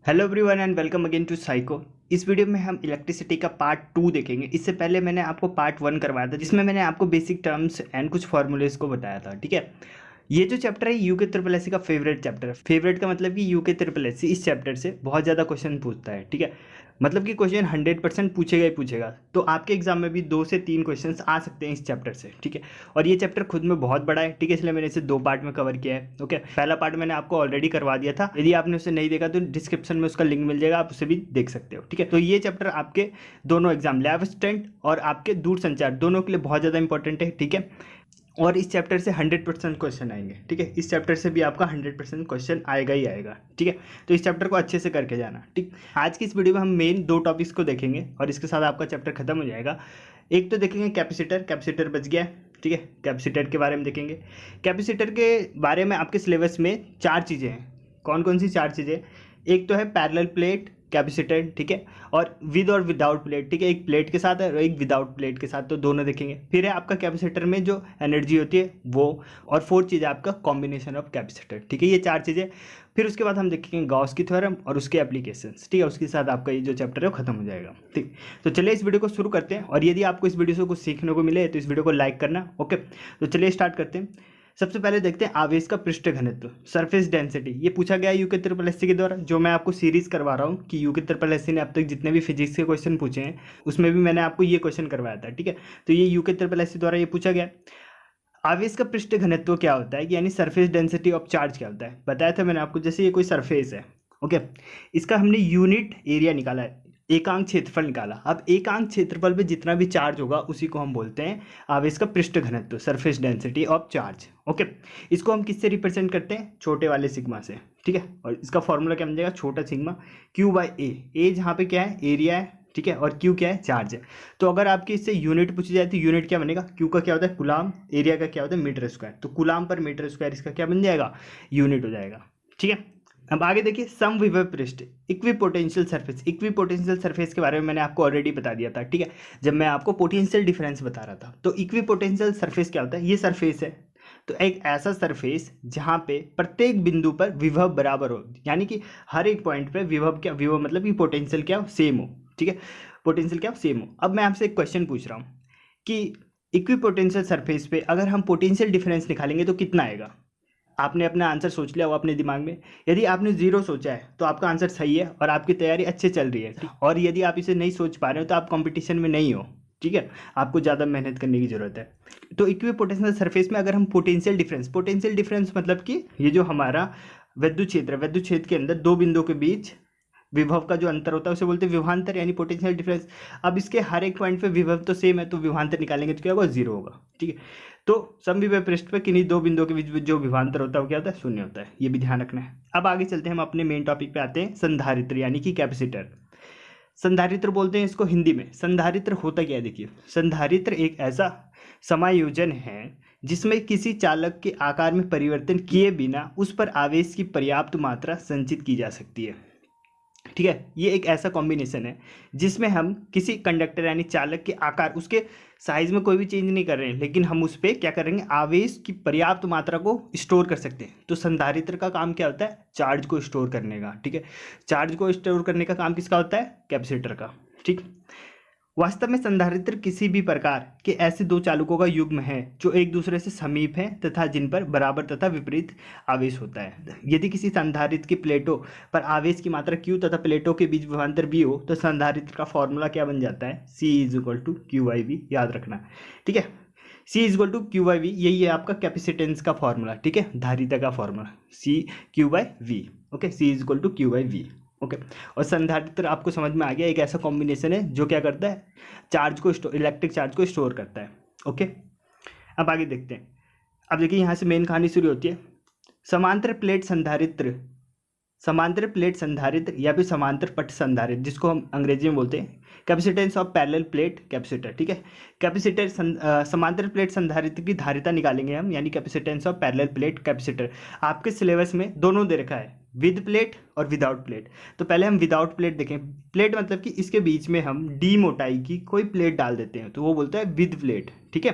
Hello everyone and welcome again to psycho. इस video में हम इलेक्ट्रिसिटी का पार्ट 2 देखेंगे। इससे पहले मैंने आपको पार्ट 1 करवाया था जिसमें मैंने आपको बेसिक टर्म्स एंड कुछ फॉर्मूलेस को बताया था। ठीक है, ये जो चैप्टर है यूके ट्रिपल एससी का फेवरेट चैप्टर है। फेवरेट का मतलब कि यूके ट्रिपल एससी इस चैप्टर से बहुत ज़्यादा क्वेश्चन पूछता है। ठीक है, मतलब कि क्वेश्चन 100% पूछेगा ही पूछेगा। तो आपके एग्जाम में भी 2 से 3 क्वेश्चन आ सकते हैं इस चैप्टर से। ठीक है, और ये चैप्टर खुद में बहुत बड़ा है। ठीक है, इसलिए मैंने इसे 2 पार्ट में कवर किया है। ओके, पहला पार्ट मैंने आपको ऑलरेडी करवा दिया था। यदि आपने उसे नहीं देखा तो डिस्क्रिप्शन में उसका लिंक मिल जाएगा, आप उसे भी देख सकते हो। ठीक है, तो ये चैप्टर आपके दोनों एग्जाम लैब असिस्टेंट और आपके दूरसंचार दोनों के लिए बहुत ज़्यादा इंपॉर्टेंट है। ठीक है, और इस चैप्टर से 100% क्वेश्चन आएंगे। ठीक है, इस चैप्टर से भी आपका 100% क्वेश्चन आएगा ही आएगा। ठीक है, तो इस चैप्टर को अच्छे से करके जाना। ठीक, आज की इस वीडियो में हम मेन 2 टॉपिक्स को देखेंगे और इसके साथ आपका चैप्टर खत्म हो जाएगा। एक तो देखेंगे कैपेसिटर, कैपेसिटर बच गया है। ठीक है, कैपेसिटर के बारे में देखेंगे। कैपेसिटर के बारे में आपके सिलेबस में 4 चीज़ें हैं। कौन कौन सी 4 चीज़ें? एक तो है पैरेलल प्लेट कैपेसिटर, ठीक है, और विद और विदाउट प्लेट। ठीक है, एक प्लेट के साथ है और एक विदाउट प्लेट के साथ, तो दोनों देखेंगे। फिर है आपका कैपेसिटर में जो एनर्जी होती है वो, और 4th चीज़ है आपका कॉम्बिनेशन ऑफ कैपेसिटर। ठीक है, ये 4 चीज़ें। फिर उसके बाद हम देखेंगे गॉस की थ्योरम और उसके एप्लीकेशंस। ठीक है, उसके साथ आपका ये जो चैप्टर है वो खत्म हो जाएगा। ठीक, तो चलिए इस वीडियो को शुरू करते हैं। और यदि आपको इस वीडियो से कुछ सीखने को मिले तो इस वीडियो को लाइक करना। ओके, तो चलिए स्टार्ट करते हैं। सबसे पहले देखते हैं आवेश का पृष्ठ घनत्व, सरफेस डेंसिटी। ये पूछा गया यूके ट्रिपल एससी के द्वारा, जो मैं आपको सीरीज करवा रहा हूँ कि यूके ट्रिपल एससी ने अब तक जितने भी फिजिक्स के क्वेश्चन पूछे हैं उसमें भी मैंने आपको ये क्वेश्चन करवाया था। ठीक है, तो ये यूके ट्रिपल एससी द्वारा ये पूछा गया। आवेश का पृष्ठ घनत्व क्या होता है, यानी सरफेस डेंसिटी ऑफ चार्ज क्या होता है, बताया था मैंने आपको। जैसे ये कोई सरफेस है, ओके, इसका हमने यूनिट एरिया निकाला है, एकांक क्षेत्रफल निकाला। अब एकांक क्षेत्रफल पे जितना भी चार्ज होगा उसी को हम बोलते हैं आवेश का पृष्ठ घनत्व, surface density of charge. Okay, इसको हम किससे रिप्रेजेंट करते हैं? छोटे वाले सिग्मा से। ठीक है, और इसका फॉर्मूला क्या बन जाएगा? छोटा सिग्मा क्यू बाई ए जहाँ पे क्या है? एरिया है। ठीक है, और क्यू क्या है? चार्ज है। तो अगर आपकी इससे यूनिट पूछी जाए तो यूनिट क्या बनेगा? क्यू का क्या होता है? कुलाम, एरिया का क्या होता है? Metre square. तो कुलाम पर मीटर स्क्वायर इसका क्या बन जाएगा? यूनिट हो जाएगा। ठीक है, अब आगे देखिए समविभव पृष्ठ, इक्विपोटेंशियल सरफेस। इक्विपोटेंशियल सरफेस के बारे में मैंने आपको ऑलरेडी बता दिया था। ठीक है, जब मैं आपको पोटेंशियल डिफरेंस बता रहा था। तो इक्विपोटेंशियल सरफेस क्या होता है? ये सरफेस है, तो एक ऐसा सरफेस जहाँ पे प्रत्येक बिंदु पर विभव बराबर हो, यानी कि हर एक पॉइंट पे विभव क्या, विभव मतलब कि पोटेंशियल क्या हो? सेम हो। ठीक है, पोटेंशियल क्या हो? सेम हो। अब मैं आपसे एक क्वेश्चन पूछ रहा हूँ कि इक्विपोटेंशियल सरफेस पे अगर हम पोटेंशियल डिफरेंस निकालेंगे तो कितना आएगा? आपने अपना आंसर सोच लिया हो अपने दिमाग में? यदि आपने 0 सोचा है तो आपका आंसर सही है और आपकी तैयारी अच्छे चल रही है। और यदि आप इसे नहीं सोच पा रहे हो तो आप कंपटीशन में नहीं हो। ठीक है, आपको ज़्यादा मेहनत करने की ज़रूरत है। तो इक्विपोटेंशियल सरफेस में अगर हम पोटेंशियल डिफरेंस मतलब कि ये जो हमारा विद्युत क्षेत्र है, विद्युत क्षेत्र के अंदर 2 बिंदुओं के बीच विभव का जो अंतर होता है उसे बोलते हैं विभवांतर, यानी पोटेंशियल डिफरेंस। अब इसके हर एक पॉइंट पे विभव तो सेम है, तो विभवांतर निकालेंगे तो क्या होगा? 0 होगा। ठीक है, तो समविभव पृष्ठ पे किन्हीं 2 बिंदुओं के बीच जो विभवांतर होता है वो क्या होता है? 0 होता है। ये भी ध्यान रखना है। अब आगे चलते हैं, हम अपने मेन टॉपिक पे आते हैं, संधारित्र यानी कि कैपेसिटर। संधारित्र बोलते हैं इसको हिंदी में। संधारित्र होता क्या है? देखिए, संधारित्र एक ऐसा समायोजन है जिसमें किसी चालक के आकार में परिवर्तन किए बिना उस पर आवेश की पर्याप्त मात्रा संचित की जा सकती है। ठीक है, ये एक ऐसा कॉम्बिनेशन है जिसमें हम किसी कंडक्टर यानी चालक के आकार, उसके साइज में कोई भी चेंज नहीं कर रहे हैं, लेकिन हम उस पर क्या करेंगे? आवेश की पर्याप्त मात्रा को स्टोर कर सकते हैं। तो संधारित्र का काम क्या होता है? चार्ज को स्टोर करने का। ठीक है, चार्ज को स्टोर करने का काम किसका होता है? कैपेसिटर का। ठीक, वास्तव में संधारित्र किसी भी प्रकार के ऐसे 2 चालकों का युग्म है जो एक दूसरे से समीप हैं तथा जिन पर बराबर तथा विपरीत आवेश होता है। यदि किसी संधारित्र की प्लेटों पर आवेश की मात्रा Q तथा प्लेटों के बीच विभवांतर B हो तो संधारित्र का फॉर्मूला क्या बन जाता है? C = Q/V। याद रखना। ठीक है, C = Q/V, यही है आपका कैपेसिटेंस का फॉर्मूला। ठीक है, धारिता का formula C Q/V। Okay, C = Q/V। Okay, और संधारित्र आपको समझ में आ गया, एक ऐसा कॉम्बिनेशन है जो क्या करता है? चार्ज को इलेक्ट्रिक चार्ज को स्टोर करता है। ओके, अब आगे देखते हैं। अब देखिए यहाँ से मेन कहानी शुरू होती है। समांतर प्लेट संधारित्र, समांतर प्लेट संधारित्र या फिर समांतर पट संधारित्र, जिसको हम अंग्रेजी में बोलते हैं capacitance of parallel plate capacitor. ठीक है, कैपेसिटर समांतर प्लेट संधारित्र की धारिता निकालेंगे हम, यानी capacitance of parallel plate capacitor. आपके सिलेबस में दोनों दे रखा है, विद प्लेट और विदाउट प्लेट। तो पहले हम विदाउट प्लेट देखें। प्लेट मतलब कि इसके बीच में हम डी मोटाई की कोई प्लेट डाल देते हैं, तो वो बोलता है विद प्लेट। ठीक है,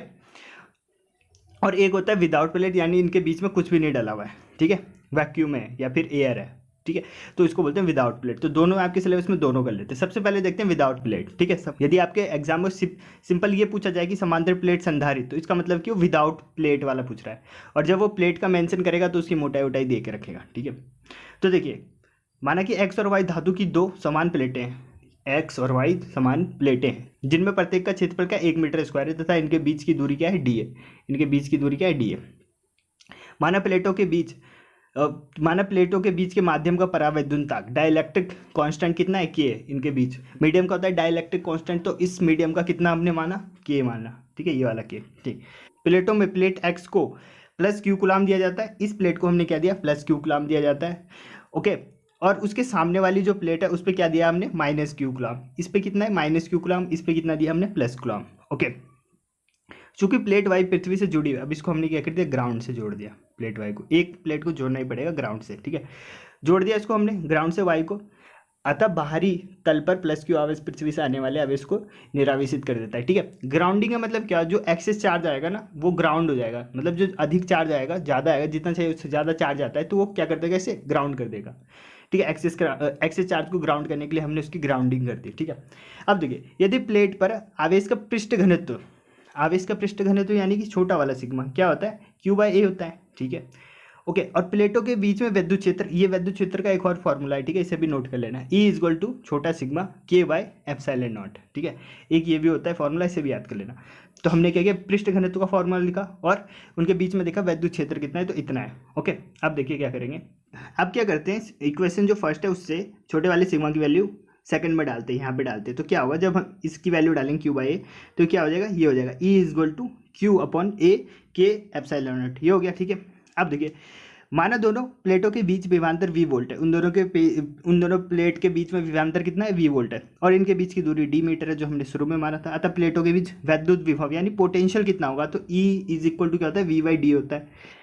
और एक होता है विदाउट प्लेट, यानी इनके बीच में कुछ भी नहीं डाला हुआ है। ठीक है, वैक्यूम है या फिर एयर है। ठीक है, तो इसको बोलते हैं विदाउट प्लेट। तो दोनों आपके सिलेबस में दोनों कर लेते हैं। सबसे पहले देखते हैं विदाउट प्लेट, ठीक है। सब यदि आपके एग्जाम में सिंपल ये पूछा जाए कि समांतर प्लेट संधारित, तो इसका मतलब कि वो विदाउट प्लेट वाला पूछ रहा है, और जब वो प्लेट का मेंशन करेगा तो उसकी मोटाई वोटाई दे के रखेगा, ठीक है। तो देखिए, माना कि एक्स और वाई धातु की दो समान प्लेटें हैं, एक्स और वाई समान प्लेटें हैं जिनमें प्रत्येक का क्षेत्रफल का 1 मीटर स्क्वायर है तथा इनके बीच की दूरी क्या है, डी है। इनके बीच की दूरी क्या है, डी है। माना प्लेटों के बीच के माध्यम का परावैद्युतांक डाइलेक्ट्रिक कांस्टेंट कितना है, के है। इनके बीच मीडियम का होता है डाइलेक्ट्रिक कांस्टेंट, तो इस मीडियम का कितना हमने माना, के माना, ठीक है, ये वाला के, ठीक। प्लेटों में प्लेट एक्स को प्लस क्यू कूलाम दिया जाता है, इस प्लेट को हमने क्या दिया, प्लस क्यू कूलाम दिया जाता है, ओके। और उसके सामने वाली जो प्लेट है उस पर क्या दिया हमने, माइनस क्यू कूलाम। इस पे कितना है, माइनस क्यू कूलाम। इस पे कितना दिया हमने, प्लस कूलाम, ओके। चूंकि प्लेट वाई पृथ्वी से जुड़ी हुई है, अब इसको हमने क्या कर दिया, ग्राउंड से जोड़ दिया। प्लेट वाई को, एक प्लेट को जोड़ना ही पड़ेगा ग्राउंड से, ठीक है। जोड़ दिया इसको हमने ग्राउंड से वाई को, अतः बाहरी तल पर प्लस क्यू आवेश पृथ्वी से आने वाले आवेश को निरावेशित कर देता है, ठीक है। ग्राउंडिंग का मतलब क्या, जो एक्सेस चार्ज आएगा ना वो ग्राउंड हो जाएगा, मतलब जो अधिक चार्ज आएगा, ज़्यादा आएगा, जितना चाहिए उससे ज़्यादा चार्ज आता है तो वो क्या कर देगा, इसे ग्राउंड कर देगा, ठीक है। एक्सेस चार्ज को ग्राउंड करने के लिए हमने उसकी ग्राउंडिंग कर दी, ठीक है। अब देखिए, यदि प्लेट पर आवेश का पृष्ठ घनत्व यानी कि छोटा वाला सिग्मा क्या होता है, क्यू बाई ए होता है, ठीक है, ओके। और प्लेटों के बीच में विद्युत क्षेत्र, ये विद्युत क्षेत्र का एक और फॉर्मूला है, ठीक है, इसे भी नोट कर लेना। E इजक्वल टू छोटा सिग्मा के बाय एप्सिलॉन नॉट, ठीक है। एक ये भी होता है फॉर्मूला, इसे भी याद कर लेना। तो हमने क्या किया, पृष्ठ घनत्व का फॉर्मूला लिखा और उनके बीच में देखा विद्युत क्षेत्र कितना है, तो इतना है, ओके। अब देखिए क्या करेंगे, अब क्या करते हैं, इक्वेशन जो फर्स्ट है उससे छोटे वाले सिग्मा की वैल्यू सेकंड में डालते हैं, यहाँ पे डालते हैं, तो क्या होगा, जब हम इसकी वैल्यू डालेंगे क्यू बाई ए तो क्या हो जाएगा, ये हो जाएगा E is equal to Q upon A K epsilon naught, ये हो गया, ठीक है। अब देखिए, माना दोनों प्लेटों के बीच विभवांतर V वोल्ट है, उन दोनों प्लेट के बीच में विभवांतर कितना है, V वोल्ट है, और इनके बीच की दूरी d मीटर है जो हमने शुरू में माना था। अतः प्लेटों के बीच वैद्युत विभव यानी पोटेंशियल कितना होगा, तो E इज इक्वल टू क्या होता है, V बाई डी होता है।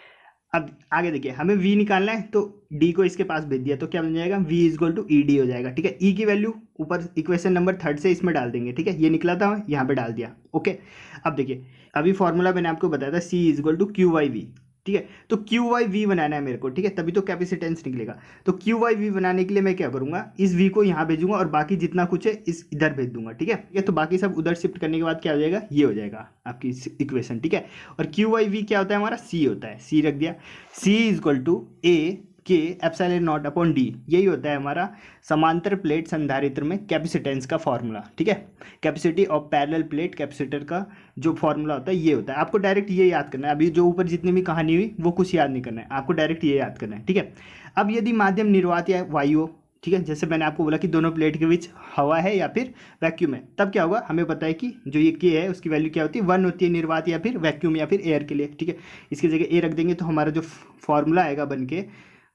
अब आगे देखिए, हमें V निकालना है तो D को इसके पास भेज दिया तो क्या बन जाएगा, V is equal to E D हो जाएगा, ठीक है। E की वैल्यू ऊपर इक्वेशन नंबर 3 से इसमें डाल देंगे, ठीक है, ये निकला था यहाँ पे डाल दिया, ओके। अब देखिए, अभी फॉर्मूला मैंने आपको बताया था C is equal to Q by V, ठीक है। तो क्यू वाई वी बनाना है मेरे को, ठीक है, तभी तो कैपेसिटेंस निकलेगा। तो क्यू वाई वी बनाने के लिए मैं क्या करूंगा, इस V को यहाँ भेजूंगा और बाकी जितना कुछ है इस इधर भेज दूंगा, ठीक है। तो बाकी सब उधर शिफ्ट करने के बाद क्या हो जाएगा, ये हो जाएगा आपकी इक्वेशन, ठीक है। और क्यू वाई वी क्या होता है हमारा, C होता है, C रख दिया। C is equal to A K epsilon naught upon D, यही होता है हमारा समांतर प्लेट संधारित्र में कैपेसिटेंस का फॉर्मूला, ठीक है। Capacity of parallel plate capacitor का जो फॉर्मूला होता है ये होता है। आपको डायरेक्ट ये याद करना है, अभी जो ऊपर जितनी भी कहानी हुई वो कुछ याद नहीं करना है, आपको डायरेक्ट ये याद करना है, ठीक है। अब यदि माध्यम निर्वात या वायु हो, ठीक है, जैसे मैंने आपको बोला कि दोनों प्लेट के बीच हवा है या फिर वैक्यूम है, तब क्या होगा, हमें पता है कि जो ये के है उसकी वैल्यू क्या होती है, 1 होती है निर्वात या फिर वैक्यूम या फिर एयर के लिए, ठीक है। इसकी जगह ए रख देंगे तो हमारा जो फॉर्मूला आएगा बन के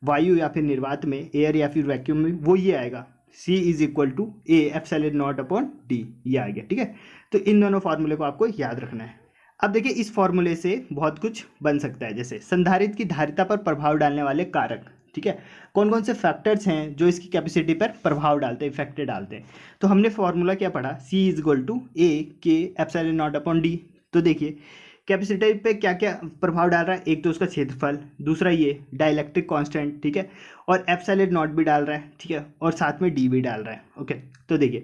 वायु या फिर निर्वात में, एयर या फिर वैक्यूम में, वो ये आएगा, C is equal to A epsilon naught upon D, ये आ गया, ठीक है। तो इन दोनों फार्मूले को आपको याद रखना है। अब देखिए, इस फॉर्मूले से बहुत कुछ बन सकता है, जैसे संधारित्र की धारिता पर प्रभाव डालने वाले कारक, ठीक है, कौन कौन से फैक्टर्स हैं जो इसकी कैपेसिटी पर प्रभाव डालते हैं, इफेक्ट डालते हैं। तो हमने फॉर्मूला क्या पढ़ा, C is equal to A K epsilon naught upon D. तो देखिए, कैपेसिटर पे क्या क्या प्रभाव डाल रहा है, एक तो उसका क्षेत्रफल, दूसरा ये डाइलेक्ट्रिक कांस्टेंट, ठीक है, और एप्सिलॉन नॉट भी डाल रहा है, ठीक है, और साथ में डी भी डाल रहा है, ओके। तो देखिए,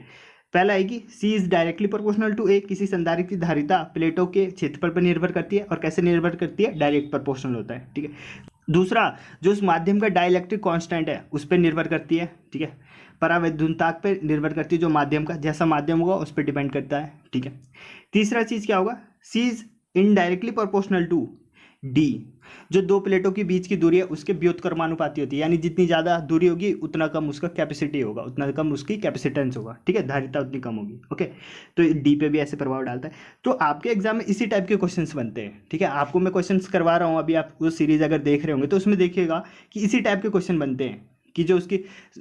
पहला है कि C is directly proportional to A, किसी संधारित्र की धारिता प्लेटों के क्षेत्रफल पर निर्भर करती है, और कैसे निर्भर करती है, डायरेक्ट प्रोपोर्शनल होता है, ठीक है। दूसरा, जो उस माध्यम का डाइलेक्ट्रिक कांस्टेंट है उस पर निर्भर करती है, ठीक है, परावैद्युतांक पर निर्भर करती है, जो माध्यम का जैसा माध्यम होगा उस पर डिपेंड करता है, ठीक है। तीसरा चीज़ क्या होगा, C is indirectly proportional to D, जो दो प्लेटों के बीच की दूरी है उसके व्युत्क्रमानुपाती होती है, यानी जितनी ज़्यादा दूरी होगी उतना कम उसका कैपेसिटी होगा, उतना कम उसकी कैपेसिटेंस होगा, ठीक है, धारिता उतनी कम होगी, ओके। तो डी पे भी ऐसे प्रभाव डालता है। तो आपके एग्जाम में इसी टाइप के क्वेश्चंस बनते हैं, ठीक है। आपको मैं क्वेश्चंस करवा रहा हूँ, अभी आप वो सीरीज अगर देख रहे होंगे तो उसमें देखिएगा कि इसी टाइप के क्वेश्चन बनते हैं, कि जो उसकी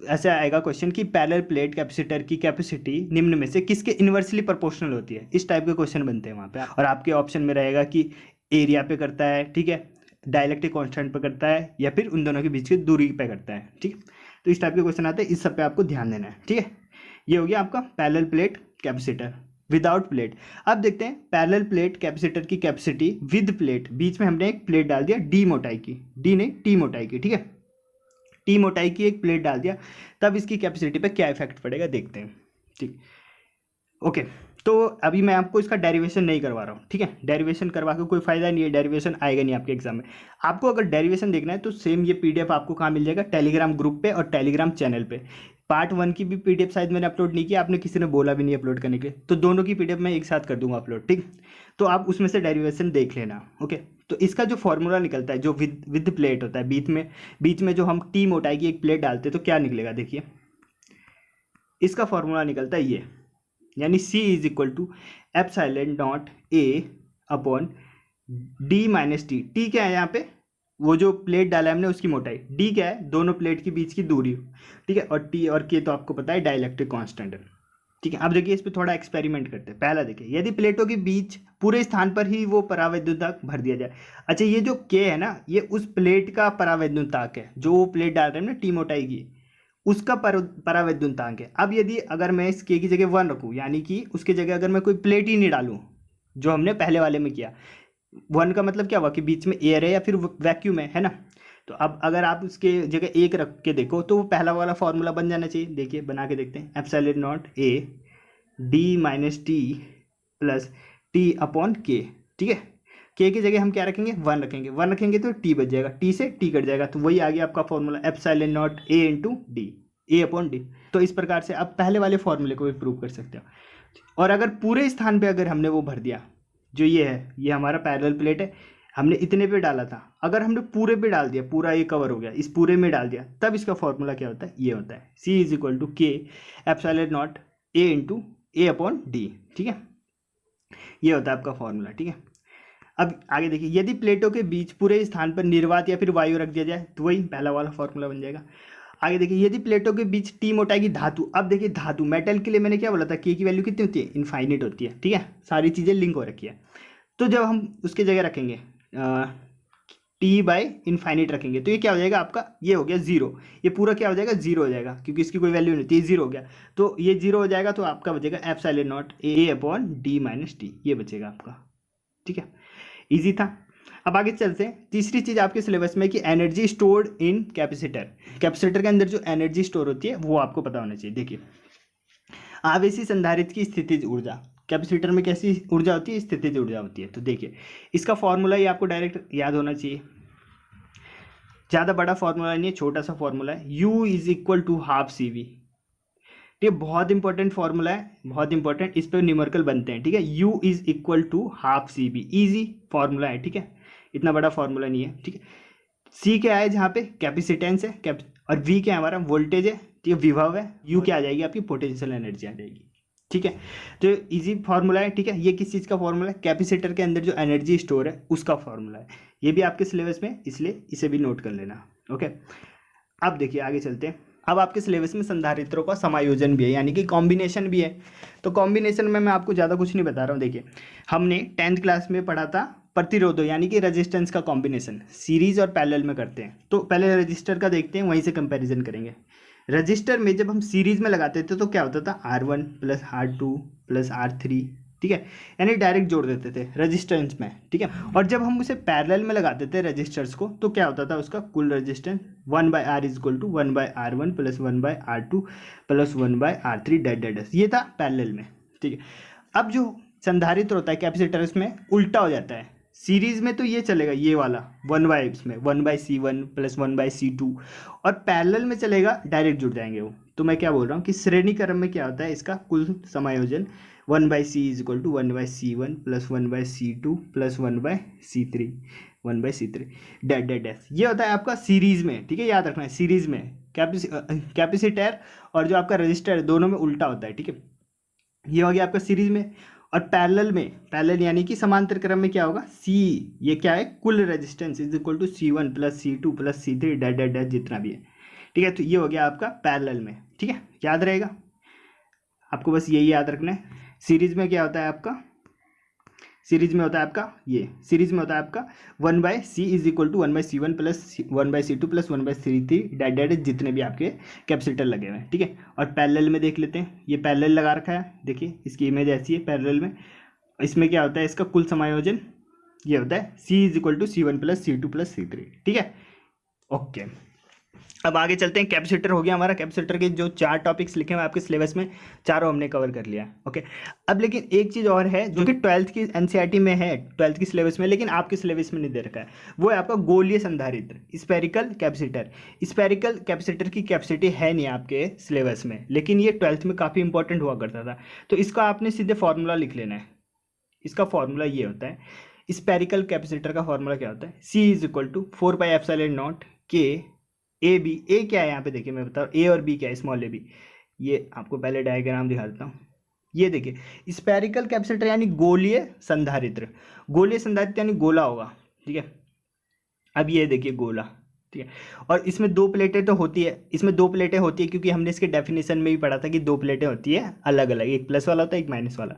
ऐसे आएगा क्वेश्चन कि पैरेलल प्लेट कैपेसिटर की कैपेसिटी निम्न में से किसके इन्वर्सली प्रोपोर्शनल होती है, इस टाइप के क्वेश्चन बनते हैं वहाँ पे। और आपके ऑप्शन में रहेगा कि एरिया पे करता है, ठीक है, डाइलेक्ट्रिक कांस्टेंट पे करता है, या फिर उन दोनों के बीच की दूरी पे करता है, ठीक है। तो इस टाइप के क्वेश्चन आते हैं, इस सब पे आपको ध्यान देना है, ठीक है। ये हो गया आपका parallel plate capacitor without plate. अब देखते हैं पैरेलल प्लेट कैपेसिटर की कैपेसिटी विद प्लेट। बीच में हमने एक प्लेट डाल दिया डी मोटाई की, डी नहीं टी मोटाई की, ठीक है। टी मोटाई की एक प्लेट डाल दिया, तब इसकी कैपेसिटी पे क्या इफेक्ट पड़ेगा देखते हैं। ठीक, ओके। तो अभी मैं आपको इसका डेरिवेशन नहीं करवा रहा हूँ, ठीक है, डेरिवेशन करवा के कोई फायदा नहीं है, डेरिवेशन आएगा नहीं आपके एग्जाम में। आपको अगर डेरिवेशन देखना है तो सेम ये पीडीएफ आपको कहाँ मिल जाएगा, टेलीग्राम ग्रुप पे और टेलीग्राम चैनल पे। पार्ट 1 की भी पीडीएफ शायद मैंने अपलोड नहीं किया, आपने किसी ने बोला भी नहीं अपलोड करने के लिए, तो दोनों की पीडीएफ मैं एक साथ कर दूंगा अपलोड, ठीक। तो आप उसमें से डेरिवेशन देख लेना, ओके। तो इसका जो फॉर्मूला निकलता है, जो विद प्लेट होता है, बीच में जो हम टी मोटाई की एक प्लेट डालते हैं तो क्या निकलेगा देखिए, इसका फॉर्मूला निकलता है ये, यानी C is equal to epsilon naught A upon D minus T. T क्या है यहाँ पे, वो जो प्लेट डाला है हमने उसकी मोटाई, डी क्या है, दोनों प्लेट के बीच की दूरी, ठीक है, और टी और के तो आपको पता है डाइलेक्ट्रिक कांस्टेंट है, ठीक है। अब देखिए इस पर थोड़ा एक्सपेरिमेंट करते हैं। पहला देखिए, यदि प्लेटों के बीच पूरे स्थान पर ही वो परावैद्युतांक भर दिया जाए। अच्छा, ये जो के है ना, ये उस प्लेट का परावैद्युतांक है, जो वो प्लेट डाल रहे हैं ना टी मोटाई की, उसका परावैद्युतांक है। अब यदि अगर मैं इस के की जगह 1 रखूँ, यानी कि उसकी जगह अगर मैं कोई प्लेट ही नहीं डालूँ, जो हमने पहले वाले में किया, 1 का मतलब क्या हुआ कि बीच में एयर है या फिर वैक्यूम है ना। तो अब अगर आप उसके जगह 1 रख के देखो तो वो पहला वाला फॉर्मूला बन जाना चाहिए। देखिए बना के देखते हैं, epsilon naught A D minus T plus T upon के, ठीक है। के की जगह हम क्या रखेंगे, 1 रखेंगे, 1 रखेंगे तो टी बच जाएगा, टी से टी कट जाएगा, तो वही आ गया आपका formula epsilon naught A into D, A upon D. तो इस प्रकार से आप पहले वाले फॉर्मूले को भी प्रूव कर सकते हो। और अगर पूरे स्थान पे अगर हमने वो भर दिया, जो ये है, ये हमारा पैरेलल प्लेट है, हमने इतने पे डाला था, अगर हमने पूरे पे डाल दिया, पूरा ये कवर हो गया, इस पूरे में डाल दिया, तब इसका फॉर्मूला क्या होता है, ये होता है C इज इक्वल टू के epsilon naught A into A upon D, ठीक है। ये होता है आपका फॉर्मूला, ठीक है। अब आगे देखिए, यदि प्लेटों के बीच पूरे स्थान पर निर्वात या फिर वायु रख दिया जाए तो वही पहला वाला फॉर्मूला बन जाएगा। आगे देखिए, यदि प्लेटों के बीच टी मोटाई की धातु, अब देखिए धातु मेटल के लिए मैंने क्या बोला था, के की वैल्यू कितनी होती है, इनफाइनिट होती है, ठीक है, सारी चीज़ें लिंक हो रखी है। तो जब हम उसके जगह रखेंगे टी बाई इनफाइनिट रखेंगे तो ये क्या हो जाएगा आपका, ये हो गया 0, ये पूरा क्या हो जाएगा, 0 हो जाएगा, क्योंकि इसकी कोई वैल्यू नहीं थी, 0 हो गया, तो ये 0 हो जाएगा, तो आपका बचेगा epsilon naught A upon D minus T, ये बचेगा आपका, ठीक है। इजी था। अब आगे चलते हैं, तीसरी चीज आपके सिलेबस में कि energy stored in capacitor, capacitor के अंदर जो एनर्जी स्टोर होती है वो आपको पता होना चाहिए। देखिए, आवेशी संधारित्र की स्थितिज ऊर्जा, कैपेसिटर में कैसी ऊर्जा होती है, स्थितिज ऊर्जा होती है। तो देखिए इसका फॉर्मूला ही आपको डायरेक्ट याद होना चाहिए, ज़्यादा बड़ा फॉर्मूला नहीं है, छोटा सा फॉर्मूला है, U is equal to half C V. ये बहुत इंपॉर्टेंट फॉर्मूला है, बहुत इंपॉर्टेंट, इस पर न्यूमेरिकल बनते हैं, ठीक है। U is equal to half C V, easy formula है, ठीक है, इतना बड़ा फॉर्मूला नहीं है, ठीक है। C क्या है, जहाँ पे कैपेसिटेंस है, और V क्या है हमारा वोल्टेज है, ठीक है, विभव है, U क्या आ जाएगी आपकी पोटेंशियल एनर्जी आ जाएगी, ठीक है। तो इजी फार्मूला है, ठीक है। ये किस चीज़ का फार्मूला है, कैपेसिटर के अंदर जो एनर्जी स्टोर है उसका फार्मूला है, ये भी आपके सिलेबस में, इसलिए इसे भी नोट कर लेना, ओके। अब देखिए आगे चलते हैं, अब आपके सिलेबस में संधारित्रों का समायोजन भी है, यानी कि कॉम्बिनेशन भी है। तो कॉम्बिनेशन में मैं आपको ज़्यादा कुछ नहीं बता रहा हूँ। देखिए हमने 10th क्लास में पढ़ा था प्रतिरोधों यानी कि रेजिस्टेंस का कॉम्बिनेशन, सीरीज और पैरेलल में करते हैं। तो पहले रजिस्टर का देखते हैं, वहीं से कंपैरिजन करेंगे। रजिस्टर में जब हम सीरीज में लगाते थे तो क्या होता था, R1 plus R2 plus R3, ठीक है, यानी डायरेक्ट जोड़ देते थे रजिस्टेंस में, ठीक है। और जब हम उसे पैरेलल में लगाते थे रजिस्टर्स को तो क्या होता था, उसका कुल resistance 1/R is equal to 1/R1 plus 1/R2 plus 1/R3 dash, ये था पैरेलल में, ठीक है। अब जो संधारित्र होता है कैपेसिटर, इसमें उल्टा हो जाता है। सीरीज में तो ये चलेगा, ये वाला 1/C1 प्लस 1/C2, और पैरेलल में चलेगा डायरेक्ट जुड़ जाएंगे वो। तो मैं क्या बोल रहा हूँ कि श्रेणी क्रम में क्या होता है, इसका कुल समायोजन 1/C is equal to 1/C1 plus 1/C2 plus 1/C3 dash, ये होता है आपका सीरीज में, ठीक है, याद रखना है। सीरीज में कैपेसिटर और जो आपका रजिस्टर दोनों में उल्टा होता है, ठीक है, ये हो गया आपका सीरीज में। और पैरेलल में, पैरेलल यानी कि समांतर क्रम में क्या होगा, सी, ये क्या है, कुल resistance is equal to C1 plus C2 plus C3 dash जितना भी है, ठीक है। तो ये हो गया आपका पैरेलल में, ठीक है, याद रहेगा आपको, बस यही याद रखना है। सीरीज में क्या होता है आपका, सीरीज में होता है आपका ये, सीरीज में होता है आपका 1/C is equal to 1/C1 plus 1/C2 plus 1/C3 dash जितने भी आपके कैपेसिटर लगे हुए हैं, ठीक है। और पैरेलल में देख लेते हैं, ये पैरेलल लगा रखा है, देखिए इसकी इमेज ऐसी है पैरेलल में। इसमें क्या होता है, इसका कुल समायोजन ये होता है C is equal to C1 plus C2 plus C3, ठीक है, ओके। अब आगे चलते हैं। कैपेसिटर हो गया हमारा। कैपेसिटर के जो 4 टॉपिक्स लिखे हुए हैं आपके सिलेबस में, चारों हमने कवर कर लिया। ओके, अब लेकिन एक चीज़ और है जो कि 12th की एनसीईआरटी में है, 12th की सिलेबस में, लेकिन आपके सिलेबस में नहीं दे रखा है। वो है आपका गोलीय संधारित्र, स्पेरिकल कैपेसिटर। स्पेरिकल कैपेसिटर की कैपेसिटी है नहीं आपके सिलेबस में, लेकिन ये 12th में काफ़ी इंपॉर्टेंट हुआ करता था। तो इसका आपने सीधे फॉर्मूला लिख लेना है। इसका फॉर्मूला ये होता है, स्पेरिकल कैपेसिटर का फॉर्मूला क्या होता है, C इज इक्वल टू 4πε0 के ए बी। ए क्या है यहाँ पे देखिए, मैं बताऊँ ए और बी क्या है, स्मॉल ए बी। ये आपको पहले डायग्राम दिखा देता हूँ। ये देखिए स्पेरिकल कैपेसिटर यानी गोलीय संधारित्र। गोलीय संधारित्र यानी गोला होगा, ठीक है। अब ये देखिए गोला, ठीक है। और इसमें 2 प्लेटें तो होती है, इसमें 2 प्लेटें होती है क्योंकि हमने इसके डेफिनेशन में भी पढ़ा था कि 2 प्लेटें होती है अलग अलग, एक प्लस वाला होता है एक माइनस वाला।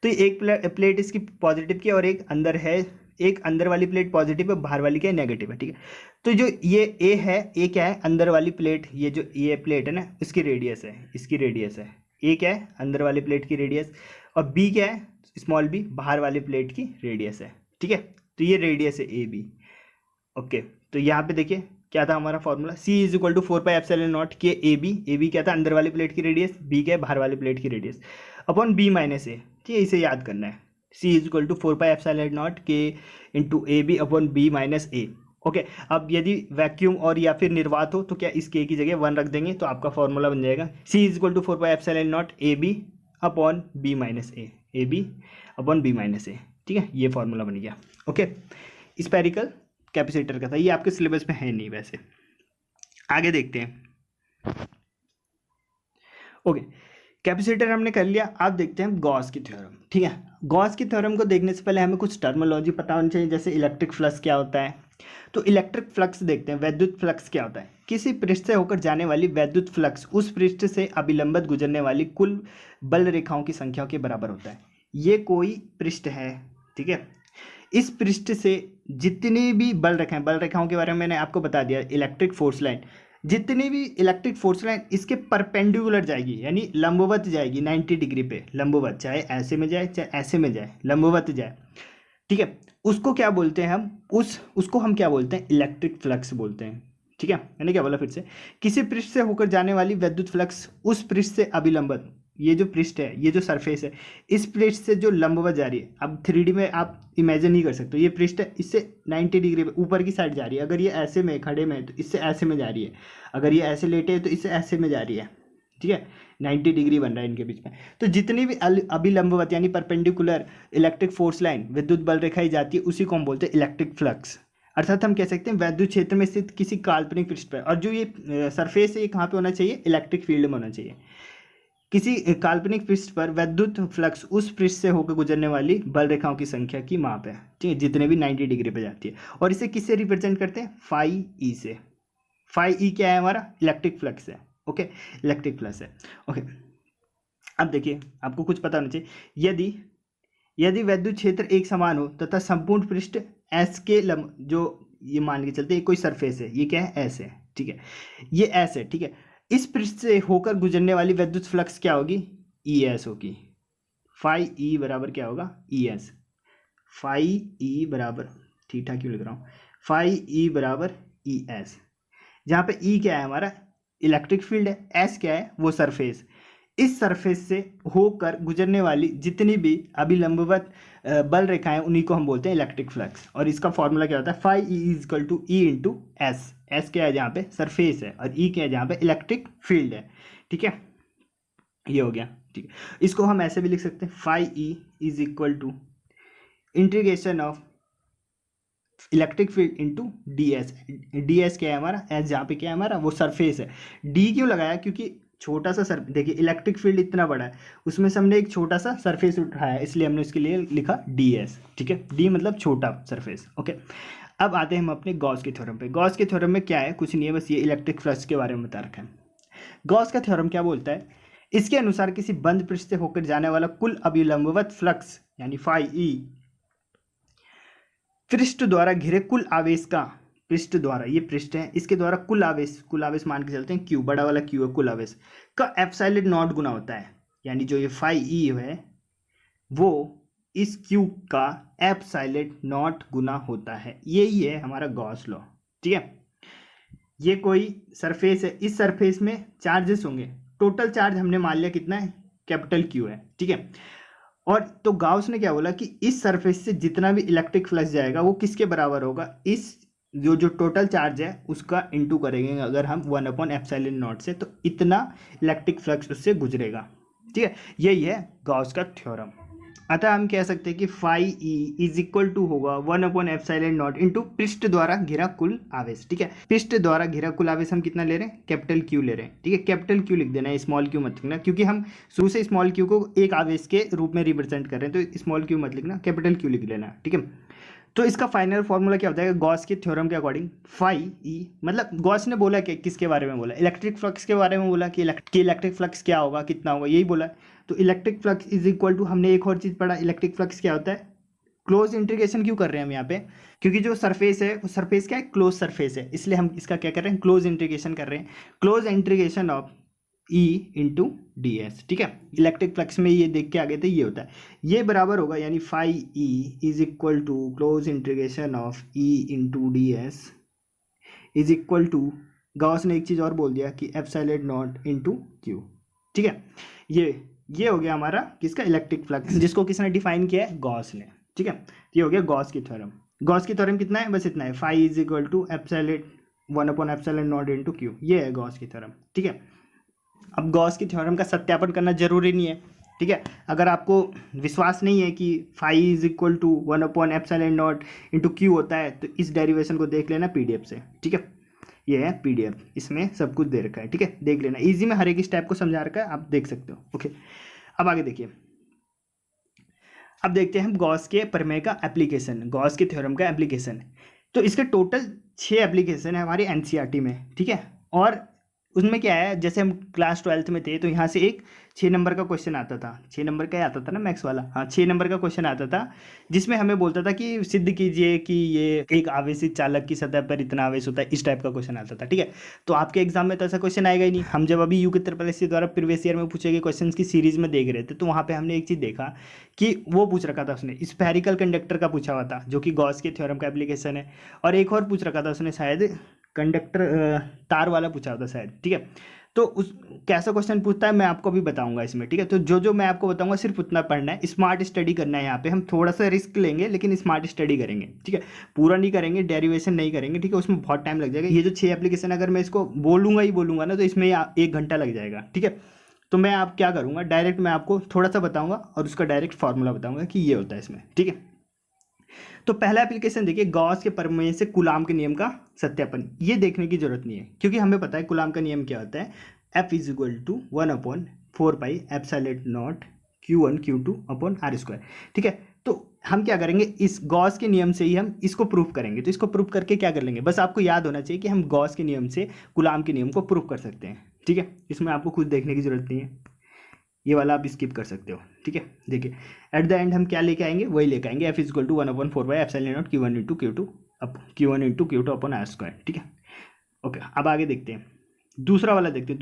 तो एक प्लेट इसकी पॉजिटिव की और एक अंदर है, एक अंदर वाली प्लेट पॉजिटिव है, बाहर वाली क्या है नेगेटिव है, ठीक है। तो जो ये ए है, ए क्या है अंदर वाली प्लेट, ये जो ये प्लेट है ना इसकी रेडियस है, इसकी रेडियस है। ए क्या है अंदर वाली प्लेट की रेडियस, और बी क्या है स्मॉल बी, बाहर वाली प्लेट की रेडियस है, ठीक है। तो ये रेडियस है ए बी। ओके, तो यहाँ पे देखिए क्या था हमारा formula, C is equal to 4πε0 के ए बी क्या था अंदर वाली प्लेट की रेडियस, बी क्या है बाहर वाली प्लेट की radius, upon B minus A, ठीक है। इसे याद करना है, C इज इक्वल टू 4πε0 के into A B upon B minus A. Okay, अब यदि वैक्यूम और या फिर निर्वात हो तो क्या इस के की जगह 1 रख देंगे तो आपका फॉर्मूला बन जाएगा C is equal to 4πε0 A B upon B minus A B upon B minus A, ठीक है। ये फॉर्मूला बन गया। ओके, स्पेरिकल कैपेसिटर का था, ये आपके सिलेबस में है नहीं वैसे। आगे देखते हैं। ओके, कैपेसिटर हमने कर लिया। अब देखते हैं गॉस की थ्योरम, ठीक है। गॉस की थ्योरम को देखने से पहले हमें कुछ टर्मिनोलॉजी पता होनी चाहिए, जैसे इलेक्ट्रिक फ्लक्स क्या होता है। तो इलेक्ट्रिक फ्लक्स देखते हैं, वैद्युत फ्लक्स क्या होता है, किसी पृष्ठ से होकर जाने वाली वैद्युत फ्लक्स उस पृष्ठ से अभिलंबित गुजरने वाली कुल बल रेखाओं की संख्या के बराबर होता है। ये कोई पृष्ठ है, ठीक है। इस पृष्ठ से जितनी भी बल रेखाएं, बल रेखाओं के बारे में मैंने आपको बता दिया, इलेक्ट्रिक फोर्स लाइन, जितनी भी इलेक्ट्रिक फोर्स लाइन इसके परपेंडिकुलर जाएगी यानी लंबवत जाएगी 90 डिग्री पे, लंबवत, चाहे ऐसे में जाए चाहे ऐसे में जाए, लंबवत जाए, ठीक है। उसको क्या बोलते हैं हम, उसको हम क्या बोलते हैं, इलेक्ट्रिक फ्लक्स बोलते हैं, ठीक है। मैंने क्या बोला फिर से, किसी पृष्ठ से होकर जाने वाली वैद्युत फ्लक्स उस पृष्ठ से अभिलंबित, ये जो पृष्ठ है, ये जो सरफेस है, इस पृष्ठ से जो लंबवत जा रही है, अब 3D में आप इमेजिन नहीं कर सकते, ये पृष्ठ है इससे 90 डिग्री पे ऊपर की साइड जा रही है। अगर ये ऐसे में खड़े में तो इससे ऐसे में जा रही है, अगर ये ऐसे लेटे है तो इससे ऐसे में जा रही है, ठीक है। 90 डिग्री बन रहा है इनके बीच में। तो जितनी भी अभिलंबवत यानी परपेंडिकुलर इलेक्ट्रिक फोर्स लाइन, विद्युत बल रेखाएं जाती है, उसी को हम बोलते हैं इलेक्ट्रिक फ्लक्स। अर्थात हम कह सकते हैं वैद्युत क्षेत्र में स्थित किसी काल्पनिक पृष्ठ पर, और जो ये सरफेस है ये कहाँ पे होना चाहिए, इलेक्ट्रिक फील्ड में होना चाहिए। किसी काल्पनिक पृष्ठ पर वैद्युत फ्लक्स उस पृष्ठ से होकर गुजरने वाली बल रेखाओं की संख्या की माप है, ठीक है, जितने भी 90 डिग्री पे जाती है। और इसे किससे रिप्रेजेंट करते हैं, फाई ई से। फाई ई क्या है हमारा, इलेक्ट्रिक फ्लक्स है, ओके, इलेक्ट्रिक फ्लक्स है, ओके। अब देखिए आपको कुछ पता होना चाहिए, यदि वैद्युत क्षेत्र एक समान हो तथा संपूर्ण पृष्ठ एस के जो ये मान के चलते हैं कोई सरफेस है, ये क्या है, एस है, ठीक है, ये एस है, ठीक है। इस पृष्ठ से होकर गुजरने वाली वैद्युत फ्लक्स क्या होगी, ई एस होगी। फाई ई बराबर क्या होगा, ई एस। फाई ई बराबर, ठीक ठाक क्यों लिख रहा हूँ, फाई ई बराबर ई एस, जहाँ पे ई क्या है हमारा इलेक्ट्रिक फील्ड है, एस क्या है वो सरफेस। इस सरफेस से होकर गुजरने वाली जितनी भी अभिलंबवत बल रेखाएं उन्हीं को हम बोलते हैं इलेक्ट्रिक फ्लक्स। और इसका फॉर्मूला क्या होता है, phi E is equal to E into S. S क्या है जहाँ पे सरफेस है, और ई क्या है जहाँ पे इलेक्ट्रिक फील्ड है, ठीक है। ये हो गया, ठीक है। इसको हम ऐसे भी लिख सकते हैं, phi E is equal to integration of electric field into D S. D S क्या है हमारा, एस जहाँ पे क्या है हमारा वो सरफेस है। डी क्यों लगाया, क्योंकि छोटा सा सर, देखिए इलेक्ट्रिक फील्ड इतना बड़ा है, उसमें से हमने एक छोटा सा सरफेस उठाया, इसलिए हमने उसके लिए लिखा डी एस, ठीक है। डी मतलब छोटा सरफेस, ओके। अब आते हैं हम अपने गॉस के थ्योरम पे। गॉस के थ्योरम में क्या है, कुछ नहीं है, बस ये इलेक्ट्रिक फ्लक्स के बारे में बता रखा है। गॉस का थ्योरम क्या बोलता है, इसके अनुसार किसी बंद पृष्ठ से होकर जाने वाला कुल अभिलंबवत फ्लक्स यानी फाई ई पृष्ठ द्वारा घिरे कुल आवेश का, पृष्ठ द्वारा, ये पृष्ठ है, इसके द्वारा कुल आवेश मान के चलते हैं क्यू, बड़ा वाला क्यू है, कुल आवेश का एप्सिलॉन नॉट गुना होता है। यानी जो ये फाई ई है वो इस क्यू का एप्सिलॉन नॉट गुना होता है। यही है हमारा गॉस लॉ, ठीक है। ये कोई सरफेस है, इस सरफेस में चार्जेस होंगे, टोटल चार्ज हमने मान लिया कितना है, कैपिटल क्यू है, ठीक है। और तो गाउस ने क्या बोला कि इस सरफेस से जितना भी इलेक्ट्रिक फ्लक्स जाएगा वो किसके बराबर होगा, इस जो टोटल चार्ज है उसका इनटू करेंगे अगर हम 1/ε0 से, तो इतना इलेक्ट्रिक फ्लक्स उससे गुजरेगा, ठीक है। यही है गाउस का थ्योरम। अतः हम कह सकते हैं कि phi E is equal to होगा 1/ε0 इंटू पृष्ठ द्वारा घिरा कुल आवेश, ठीक है। पृष्ठ द्वारा घिरा कुल आवेश हम कितना ले रहे हैं, कैपिटल क्यू ले रहे हैं, ठीक है। कैपिटल क्यू लिख देना है, स्मॉल क्यू मत लिखना, क्योंकि हम शुरू से स्मॉल क्यू को एक आवेश के रूप में रिप्रेजेंट कर रहे हैं, तो स्मॉल क्यू मत लिखना, कैपिटल क्यू लिख लेना, ठीक है। तो इसका फाइनल फॉर्मूला क्या होता है, गॉस के थ्योरम के अकॉर्डिंग फाई ई, मतलब गॉस ने बोला कि किसके बारे में बोला, इलेक्ट्रिक फ्लक्स के बारे में बोला कि इलेक्ट्रिक फ्लक्स क्या होगा, कितना होगा, यही बोला। तो electric flux is equal to, हमने एक और चीज़ पढ़ा, इलेक्ट्रिक फ्लक्स क्या होता है, क्लोज इंटीग्रेशन क्यों कर रहे हैं हम यहाँ पे, क्योंकि जो सरफेस है वो सरफेस क्या है, क्लोज सरफेस है, इसलिए हम इसका क्या कर रहे हैं, क्लोज इंटीग्रेशन कर रहे हैं, close integration of E into D S, ठीक है। इलेक्ट्रिक फ्लक्स में ये देख के आगे थे, ये होता है, ये बराबर होगा, यानी phi E is equal to close integration of E into D S is equal to, Gauss ने एक चीज़ और बोल दिया कि ε0 इंटू क्यू, ठीक है। ये हो गया हमारा किसका, इलेक्ट्रिक फ्लक्स, जिसको किसने डिफाइन किया है, गॉस ने, ठीक है। ये हो गया गॉस की थ्योरम। गॉस की थ्योरम कितना है, बस इतना है, phi is equal to 1/ε0 into Q, ये है गॉस की थ्योरम, ठीक है। अब गॉस की थ्योरम का सत्यापन करना जरूरी नहीं है, ठीक है। अगर आपको विश्वास नहीं है कि phi is equal to 1/ε0 into Q होता है, तो इस डेरिवेशन को देख लेना पीडीएफ से, ठीक है। ये है पीडीएफ, इसमें सब कुछ दे रखा है, ठीक है, देख लेना, इजी में हर एक स्टेप को समझा रखा है, आप देख सकते हो, ओके। अब आगे देखिए, अब देखते हैं हम गॉस के प्रमेय का एप्लीकेशन, गॉस के थ्योरम का एप्लीकेशन। तो इसके टोटल 6 एप्लीकेशन है हमारी एनसीईआरटी में, ठीक है। और उसमें क्या है, जैसे हम क्लास 12th में थे तो यहाँ से एक 6 नंबर का क्वेश्चन आता था, 6 नंबर का आता था ना मैथ्स वाला, हाँ 6 नंबर का क्वेश्चन आता था, जिसमें हमें बोलता था कि सिद्ध कीजिए कि ये एक आवेशित चालक की सतह पर इतना आवेश होता है, इस टाइप का क्वेश्चन आता था, ठीक है। तो आपके एग्जाम में तो ऐसा क्वेश्चन आएगा ही नहीं। हम जब अभी यूके त्रिपल द्वारा प्रीवियस ईयर में पूछे गए क्वेश्चन की सीरीज में देख रहे थे, तो वहाँ पर हमने एक चीज़ देखा कि वो पूछ रखा था उसने, स्फेरिकल कंडक्टर का पूछा हुआ था, जो कि गॉस के थ्योरम का एप्लीकेशन है, और एक और पूछ रखा था उसने शायद कंडक्टर तार वाला पूछा होता शायद, ठीक है। तो उस कैसा क्वेश्चन पूछता है मैं आपको भी बताऊंगा इसमें, ठीक है। तो जो मैं आपको बताऊंगा सिर्फ उतना पढ़ना है, स्मार्ट स्टडी करना है, यहाँ पे हम थोड़ा सा रिस्क लेंगे लेकिन स्मार्ट स्टडी करेंगे, ठीक है। पूरा नहीं करेंगे, डेरिवेशन नहीं करेंगे, ठीक है, उसमें बहुत टाइम लग जाएगा। ये जो 6 एप्लीकेशन अगर मैं इसको बोलूंगा ना, तो इसमें 1 घंटा लग जाएगा, ठीक है। तो मैं आप क्या करूँगा, डायरेक्ट मैं आपको थोड़ा सा बताऊँगा और उसका डायरेक्ट फार्मूला बताऊँगा कि ये होता है इसमें, ठीक है। तो पहला एप्लीकेशन देखिए, गॉस के प्रमेय से कूलाम के नियम का सत्यापन। ये देखने की जरूरत नहीं है, क्योंकि हमें पता है कूलाम का नियम क्या होता है, F is equal to 1/4πε0 Q1 Q2 upon r², ठीक है। तो हम क्या करेंगे, इस गॉस के नियम से ही हम इसको प्रूफ करेंगे। तो इसको प्रूफ करके क्या कर लेंगे, बस आपको याद होना चाहिए कि हम गॉस के नियम से कूलाम के नियम को प्रूफ कर सकते हैं, ठीक है। इसमें आपको कुछ देखने की जरूरत नहीं है, ये वाला आप स्किप कर सकते हो, ठीक है। देखिए एट द एंड हम क्या लेके आएंगे, वही लेके आएंगे, F is equal to 1/4πε0 Q1 into Q2 upon r², ठीक है, ओके। अब आगे देखते हैं, दूसरा वाला देखते हैं,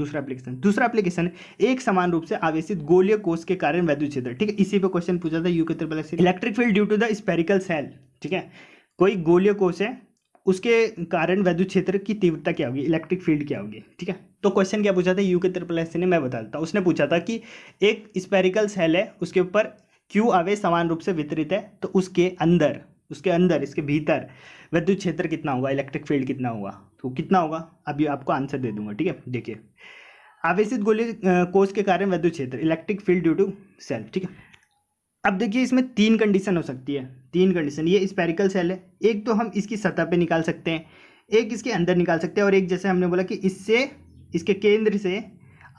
दूसरा एप्लीकेशन एक समान रूप से आवेशित गोलीय कोश के कारण वैद्युत क्षेत्र, ठीक है। इसी पे क्वेश्चन पूछा था यूके triple S, electric field due to the spherical shell, ठीक है। कोई गोलीय कोश है, उसके कारण वैद्युत क्षेत्र की तीव्रता क्या होगी, इलेक्ट्रिक फील्ड क्या होगी, ठीक है। तो क्वेश्चन क्या पूछा था यूके त्रिपल एस ने, मैं बता देता हूँ। उसने पूछा था कि एक स्फेरिकल सेल है, उसके ऊपर क्यू आवेश समान रूप से वितरित है, तो उसके अंदर इसके भीतर विद्युत क्षेत्र कितना होगा, इलेक्ट्रिक फील्ड कितना होगा, तो कितना होगा, अभी आपको आंसर दे दूंगा, ठीक है। देखिए आवेशित गोलीय कोश के कारण विद्युत क्षेत्र, electric field due to shell, ठीक है। अब देखिए इसमें 3 कंडीशन हो सकती है, 3 कंडीशन। ये स्फेरिकल सेल है, एक तो हम इसकी सतह पे निकाल सकते हैं, एक इसके अंदर निकाल सकते हैं, और एक जैसे हमने बोला कि इसके केंद्र से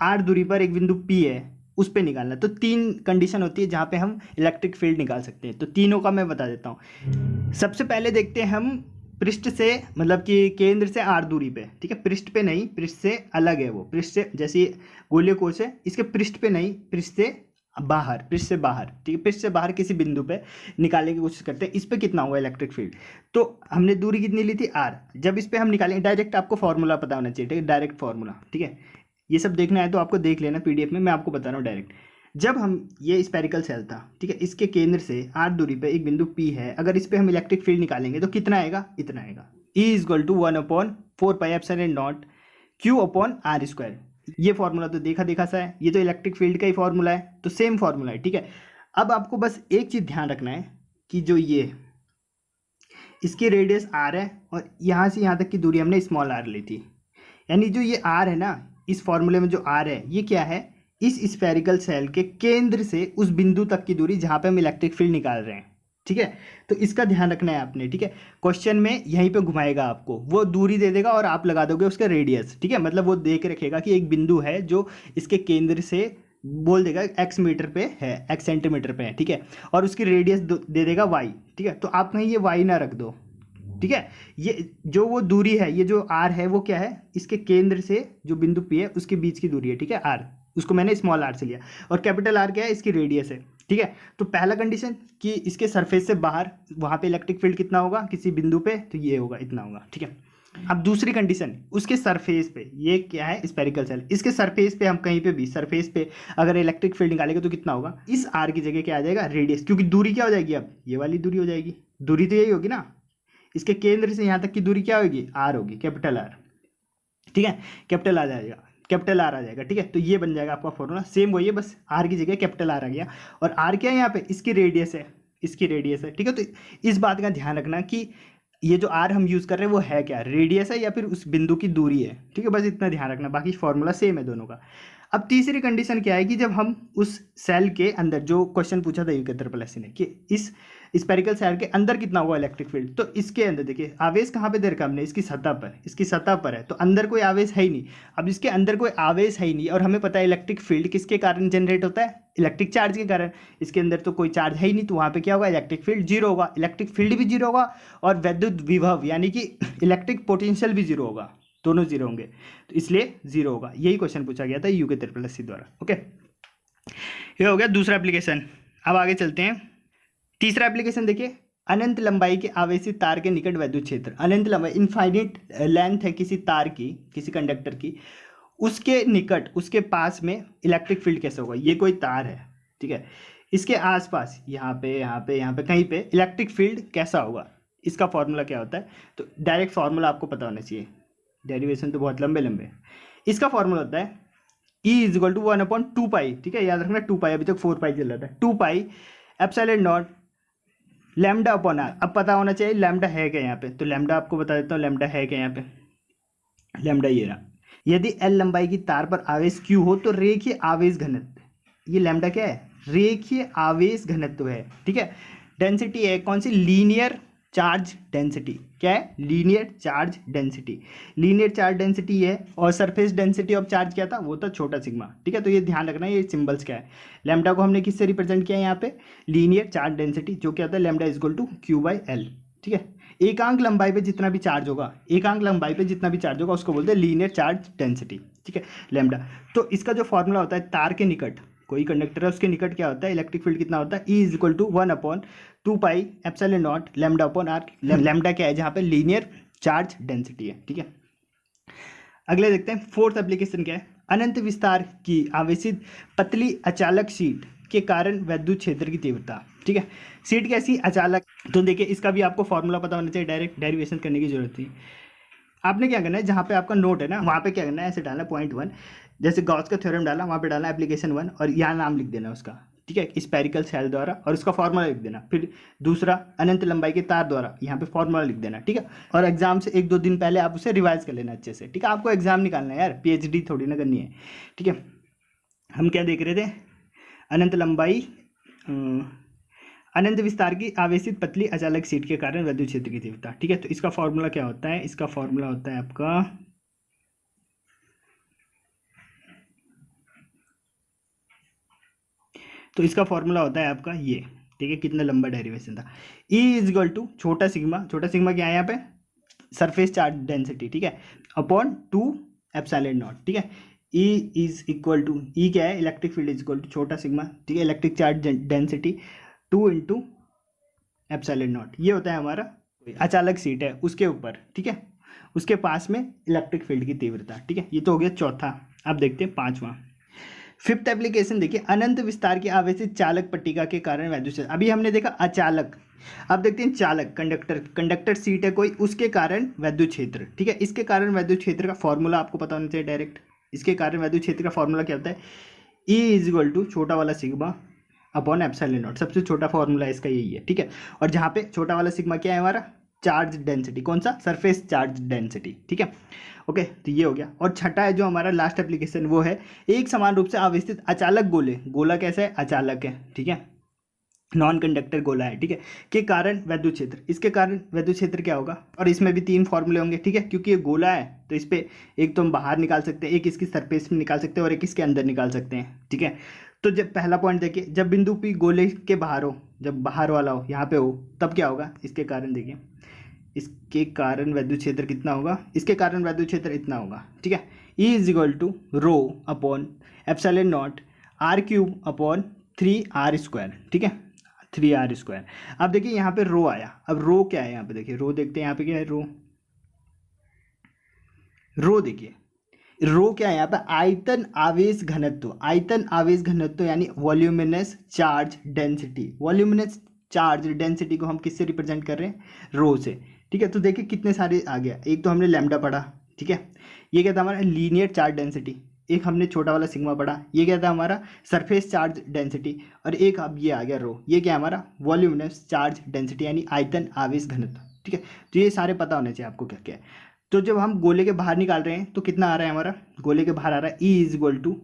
r दूरी पर एक बिंदु P है, उस पे निकालना। तो 3 कंडीशन होती है जहाँ पे हम इलेक्ट्रिक फील्ड निकाल सकते हैं। तो तीनों का मैं बता देता हूँ। सबसे पहले देखते हैं हम पृष्ठ से, मतलब कि केंद्र से r दूरी पे, ठीक है, पृष्ठ पे नहीं, पृष्ठ से अलग है वो, पृष्ठ से, जैसे गोलीय कोश है, इसके पृष्ठ पे नहीं, पृष्ठ से बाहर, ठीक है, पृष्ठ से बाहर किसी बिंदु पे निकालने की कोशिश करते हैं। इस पे कितना होगा इलेक्ट्रिक फील्ड, तो हमने दूरी कितनी ली थी, r। जब इस पे हम निकालेंगे, डायरेक्ट आपको फॉर्मूला पता होना चाहिए, ठीक है, डायरेक्ट फॉर्मूला, ठीक है। ये सब देखना है तो आपको देख लेना पीडीएफ में, मैं आपको बता रहा हूँ डायरेक्ट। जब हम, ये स्फेरिकल सेल था, ठीक है, इसके केंद्र से r दूरी पे एक बिंदु P है, अगर इस पे हम इलेक्ट्रिक फील्ड निकालेंगे तो कितना आएगा, इतना आएगा, ई इजक्वल टू 1/4πε0 Q/r²। ये फॉर्मूला तो देखा देखा सा है, ये तो इलेक्ट्रिक फील्ड का ही फॉर्मूला है, तो सेम फॉर्मूला है, ठीक है। अब आपको बस एक चीज़ ध्यान रखना है कि जो ये इसकी रेडियस r है और यहाँ से यहाँ तक की दूरी हमने स्मॉल r ली थी, यानी जो ये r है ना, इस फॉर्मूले में जो r है ये क्या है, इस स्फेरिकल सेल के केंद्र से उस बिंदु तक की दूरी जहाँ पे हम इलेक्ट्रिक फील्ड निकाल रहे हैं, ठीक है। तो इसका ध्यान रखना है आपने, ठीक है। क्वेश्चन में यहीं पे घुमाएगा आपको, वो दूरी दे देगा और आप लगा दोगे उसका रेडियस, ठीक है। मतलब वो देख रखेगा कि एक बिंदु है जो इसके केंद्र से बोल देगा x मीटर पे है, x सेंटीमीटर पे है, ठीक है, और उसकी रेडियस दे देगा y, ठीक है। तो आप कहीं ये y ना रख दो, ठीक है। ये जो वो दूरी है, ये जो r है वो क्या है, इसके केंद्र से जो बिंदु P है उसके बीच की दूरी है, ठीक है, r, उसको मैंने स्मॉल r से लिया, और कैपिटल R क्या है, इसकी रेडियस है, ठीक है। तो पहला कंडीशन कि इसके सरफेस से बाहर वहाँ पे इलेक्ट्रिक फील्ड कितना होगा किसी बिंदु पे, तो ये होगा, इतना होगा, ठीक है। अब दूसरी कंडीशन, उसके सरफेस पे, ये क्या है स्फेरिकल सेल, इसके सरफेस पे हम कहीं पे भी सरफेस पे अगर इलेक्ट्रिक फील्ड निकालेंगे तो कितना होगा, इस r की जगह क्या आ जाएगा, रेडियस, क्योंकि दूरी क्या हो जाएगी, अब ये वाली दूरी हो जाएगी, दूरी तो यही होगी ना, इसके केंद्र से यहाँ तक की दूरी क्या होगी, r होगी, कैपिटल R, ठीक है, कैपिटल आ जाएगा, कैपिटल R आ जाएगा, ठीक है। तो ये बन जाएगा आपका फॉर्मूला, सेम वही है, बस R की जगह कैपिटल R आ गया, और R क्या है यहाँ पे, इसकी रेडियस है, इसकी रेडियस है, ठीक है। तो इस बात का ध्यान रखना कि ये जो R हम यूज़ कर रहे हैं वो है क्या, रेडियस है या फिर उस बिंदु की दूरी है, ठीक है, बस इतना ध्यान रखना, बाकी फॉर्मूला सेम है दोनों का। अब तीसरी कंडीशन क्या है कि जब हम उस सेल के अंदर, जो क्वेश्चन पूछा था युगेंद्र प्लसी ने कि इस स्पेरिकल सेल के अंदर कितना होगा इलेक्ट्रिक फील्ड, तो इसके अंदर देखिए आवेश कहाँ पे दे रखा हमने, इसकी सतह पर, इसकी सतह पर है, तो अंदर कोई आवेश है ही नहीं। अब इसके अंदर कोई आवेश है ही नहीं, और हमें पता है इलेक्ट्रिक फील्ड किसके कारण जनरेट होता है, इलेक्ट्रिक चार्ज के कारण। इसके अंदर तो कोई चार्ज है ही नहीं, तो वहाँ पे क्या होगा, इलेक्ट्रिक फील्ड जीरो होगा, इलेक्ट्रिक फील्ड भी जीरो होगा और विद्युत विभव यानी कि इलेक्ट्रिक पोटेंशियल भी जीरो होगा, दोनों जीरो होंगे, तो इसलिए जीरो होगा। यही क्वेश्चन पूछा गया था युगेंद्र प्लसी द्वारा, ओके। ये हो गया दूसरा एप्लीकेशन। अब आगे चलते हैं, तीसरा एप्लीकेशन देखिए, अनंत लंबाई के आवेशित तार के निकट विद्युत क्षेत्र, अनंत लंबाई, इनफाइनाइट लेंथ है किसी तार की, किसी कंडक्टर की, उसके निकट, उसके पास में इलेक्ट्रिक फील्ड कैसे होगा। ये कोई तार है, ठीक है, इसके आसपास यहाँ पे यहाँ पे यहाँ पे कहीं पे इलेक्ट्रिक फील्ड कैसा होगा, इसका फॉर्मूला क्या होता है। तो डायरेक्ट फॉर्मूला आपको पता होना चाहिए, डेरिवेशन तो बहुत लंबे लंबे। इसका फॉर्मूला होता है E इजक्वल टू 1/2π, ठीक है, याद रखना 2π, अभी तक 4π चल रहा था, 2π epsilon naught lambda upon r। अब पता होना चाहिए लैम्डा है क्या यहाँ पे, तो लैम्डा आपको बता देता हूँ लैम्डा है क्या यहाँ पे, लैम्डा ये रहा। यदि L लंबाई की तार पर आवेश Q हो तो रेखीय आवेश घनत्व, ये लैम्डा क्या है, रेखीय आवेश घनत्व है, ठीक है। डेंसिटी है कौन सी, लीनियर चार्ज डेंसिटी, क्या है, linear charge density, linear charge density है, और सरफेस डेंसिटी ऑफ चार्ज क्या था, वो था छोटा सिग्मा, ठीक है। तो ये ध्यान रखना है, ये सिंबल्स क्या है, लैम्डा को हमने किससे रिप्रेजेंट किया है यहाँ पे, लीनियर चार्ज डेंसिटी, जो क्या होता है लैम्डा इजक्वल टू Q/L, ठीक है। एकांक लंबाई पे जितना भी चार्ज होगा, एकांक लंबाई पे जितना भी चार्ज होगा उसको बोलते हैं लीनियर चार्ज डेंसिटी, ठीक है, लैम्डा। तो इसका जो फॉर्मूला होता है, तार के निकट कोई कंडक्टर है उसके निकट क्या होता है, इलेक्ट्रिक फील्ड कितना होता है, E is equal to 1/2π epsilon naught lambda upon r। Lambda क्या है, जहाँ पे लीनियर चार्ज डेंसिटी है, ठीक है। अगले देखते हैं, फोर्थ एप्लीकेशन क्या है, अनंत विस्तार की आवेशित पतली अचालक शीट के कारण विद्युत क्षेत्र की तीव्रता, ठीक है। शीट कैसी, अचालक, तो देखिए इसका भी आपको फॉर्मूला पता होना चाहिए, डायरेक्ट डेरिवेशन करने की जरूरत नहीं। आपने क्या करना है, जहाँ पे आपका नोट है ना वहाँ पे क्या करना है, ऐसे डालना पॉइंट 1, जैसे गॉस का थ्योरम डाला वहाँ पे डालना एप्लीकेशन 1, और यहाँ नाम लिख देना उसका, ठीक है, स्पेरिकल सेल द्वारा, और उसका फॉर्मूला लिख देना। फिर दूसरा अनंत लंबाई के तार द्वारा, यहाँ पे फॉर्मूला लिख देना, ठीक है। और एग्जाम से 1-2 दिन पहले आप उसे रिवाइज कर लेना अच्छे से, ठीक है। आपको एग्जाम निकालना है यार, PhD थोड़ी ना करनी है, ठीक है। हम क्या देख रहे थे, अनंत लंबाई, अनंत विस्तार की आवेशित पतली अचालक शीट के कारण विद्युत क्षेत्र की तीव्रता, ठीक है। तो इसका फॉर्मूला क्या होता है, इसका फॉर्मूला होता है आपका, तो इसका फॉर्मूला होता है आपका ये, ठीक है, कितना लंबा डेरिवेशन था, E इजक्वल टू छोटा सिग्मा, छोटा सिग्मा क्या है यहाँ पे, सरफेस चार्ज डेंसिटी, ठीक है, अपॉन 2 एप्सिलॉन नॉट, ठीक है। E is equal to, E क्या है, electric field is equal to छोटा सिग्मा, ठीक है, electric charge density 2 × epsilon naught, ये होता है हमारा अचालक सीट है उसके ऊपर, ठीक है, उसके पास में इलेक्ट्रिक फील्ड की तीव्रता, ठीक है। ये तो हो गया चौथा। अब देखते हैं पांचवा, फिफ्थ एप्लीकेशन देखिए, अनंत विस्तार की आवेशित चालक पट्टिका के कारण विद्युत क्षेत्र। अभी हमने देखा अचालक, अब देखते हैं चालक, कंडक्टर सीट है कोई, उसके कारण वैद्युत क्षेत्र, ठीक है। इसके कारण वैद्युत क्षेत्र का फॉर्मूला आपको पता होना चाहिए डायरेक्ट। इसके कारण वैद्युत क्षेत्र का फॉर्मूला क्या होता है, E इज इक्वल टू छोटा वाला सिग्मा अपॉन एप्सिलॉन नॉट। सबसे छोटा फॉर्मूला इसका यही है, ठीक है। और जहाँ पे छोटा वाला सिग्मा क्या है हमारा, चार्ज डेंसिटी, कौन सा, सरफेस चार्ज डेंसिटी, ठीक है। ओके, तो ये हो गया। और छठा है जो हमारा लास्ट एप्लीकेशन, वो है एक समान रूप से आवेशित अचालक गोले, गोला कैसा है, अचालक है, ठीक है, नॉन कंडक्टर गोला है, ठीक है, के कारण वैद्युत क्षेत्र। इसके कारण वैद्युत क्षेत्र क्या होगा, और इसमें भी 3 फॉर्मूले होंगे, ठीक है, क्योंकि ये गोला है तो इस पे एक तो हम बाहर निकाल सकते हैं, एक इसकी सरफेस में निकाल सकते हैं और एक इसके अंदर निकाल सकते हैं, ठीक है। तो जब पहला पॉइंट देखिए, जब बिंदु पी गोले के बाहर हो, जब बाहर वाला हो, यहाँ पे हो, तब क्या होगा, इसके कारण देखिए, इसके कारण वैद्युत क्षेत्र कितना होगा, इसके कारण वैद्युत क्षेत्र इतना होगा, ठीक है। E is equal to rho upon epsilon naught R cube upon 3r square, ठीक है, 3r स्क्वायर। अब देखिए यहाँ पे रो आया, अब रो क्या है यहाँ पे, देखिए रो देखते हैं यहाँ पे क्या है, रो देखिए, रो क्या है यहाँ पे, आयतन आवेश घनत्व, आयतन आवेश घनत्व यानी voluminous charge density. Voluminous charge density को हम किससे रिप्रेजेंट कर रहे हैं, रो से, ठीक है। तो देखिए कितने सारे आ गया, एक तो हमने लैम्डा पढ़ा, ठीक है, ये क्या था हमारा लीनियर चार्ज डेंसिटी, एक हमने छोटा वाला सिग्मा पढ़ा, ये क्या था हमारा सरफेस चार्ज डेंसिटी, और एक अब ये आ गया रो, ये क्या हमारा वॉल्यूमिनस चार्ज डेंसिटी यानी आयतन आवेश घनत्व, ठीक है। तो ये सारे पता होने चाहिए आपको क्या क्या है। तो जब हम गोले के बाहर निकाल रहे हैं तो कितना आ रहा है हमारा, गोले के बाहर आ रहा है E is equal to